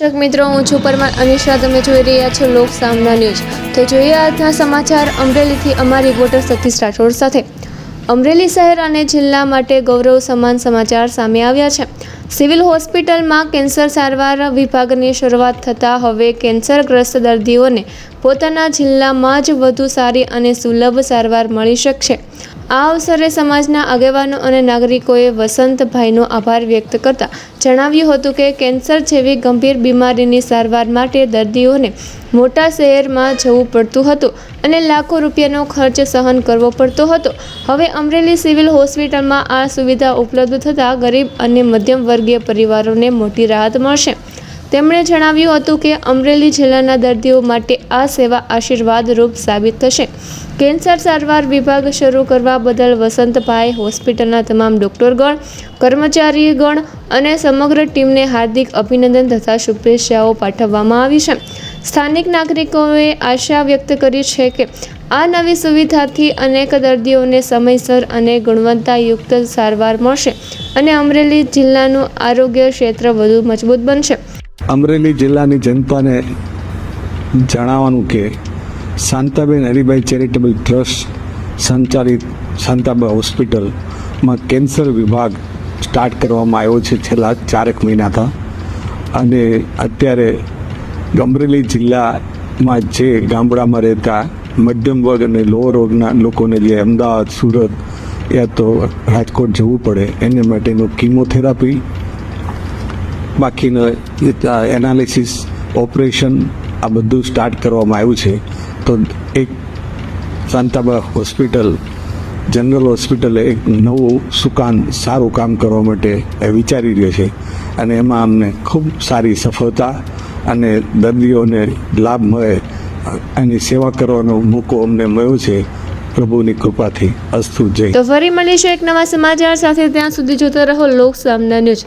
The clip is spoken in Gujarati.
દર્શક મિત્રો, હું છું પરમાર અનિશા. તમે જોઈ રહ્યા છો લોક સામના ન્યૂઝ. તો જોઈએ આજના સમાચાર અમરેલીથી અમારી રિપોર્ટર સતીશ રાઠોડ સાથે. અમરેલી શહેર અને જિલ્લા માટે ગૌરવ સમાન સમાચાર સામે આવ્યા છે. સિવિલ હોસ્પિટલમાં કેન્સર સારવાર વિભાગની શરૂઆત થતાં હવે કેન્સરગ્રસ્ત દર્દીઓને પોતાના જિલ્લામાં જ વધુ સારી અને સુલભ સારવાર મળી શકશે. આ અવસરે સમાજના આગેવાનો અને નાગરિકોએ વસંતભાઈનો આભાર વ્યક્ત કરતા જણાવ્યું હતું કે કેન્સર જેવી ગંભીર બીમારીની સારવાર માટે દર્દીઓને મોટા શહેરમાં જવું પડતું હતું અને લાખો રૂપિયાનો ખર્ચ સહન કરવો પડતો હતો. હવે અમરેલી સિવિલ હોસ્પિટલમાં આ સુવિધા ઉપલબ્ધ થતાં ગરીબ અને મધ્યમ વર્ગીય પરિવારોને મોટી રાહત મળશે. તેમણે જણાવ્યું હતું કે અમરેલી જિલ્લાના દર્દીઓ માટે આ સેવા આશીર્વાદરૂપ સાબિત થશે. કેન્સર સારવાર વિભાગ શરૂ કરવા બદલ વસંતભાઈ, હોસ્પિટલના તમામ ડોક્ટરગણ, કર્મચારીગણ અને સમગ્ર ટીમને હાર્દિક અભિનંદન તથા શુભેચ્છાઓ પાઠવવામાં આવી છે. સ્થાનિક નાગરિકોએ આશા વ્યક્ત કરી છે કે આ નવી સુવિધાથી અનેક દર્દીઓને સમયસર અને ગુણવત્તાયુક્ત સારવાર મળશે અને અમરેલી જિલ્લાનું આરોગ્ય ક્ષેત્ર વધુ મજબૂત બનશે. અમરેલી જિલ્લાની જનતાને જણાવવાનું કે શાંતાબેન હરિભાઈ ચેરિટેબલ ટ્રસ્ટ સંચાલિત શાંતાબા હોસ્પિટલમાં કેન્સર વિભાગ સ્ટાર્ટ કરવામાં આવ્યો છે છેલ્લા 4 મહિનાથી. અને અત્યારે અમરેલી જિલ્લામાં જે ગામડામાં રહેતા મધ્યમ વર્ગ અને લો વર્ગના લોકોને જે અમદાવાદ, સુરત યા તો રાજકોટ જવું પડે એને માટેનું કિમોથેરાપી, બાકીનો એનાલિસિસ, ઓપરેશન આ બધું સ્ટાર્ટ કરવામાં આવ્યું છે. તો એક શાંતાબા હોસ્પિટલ જનરલ હોસ્પિટલે એક નવું સુકાન સારું કામ કરવા માટે વિચારી રહ્યો છે અને એમાં અમને ખૂબ સારી સફળતા અને દર્દીઓને લાભ મળે એની સેવા કરવાનો મોકો અમને મળ્યો છે પ્રભુની કૃપાથી. અસ્તુ જય. તો ફરી મળીશું એક નવા સમાચાર સાથે. ત્યાં સુધી જોતા રહો લોક સામના ન્યૂઝ.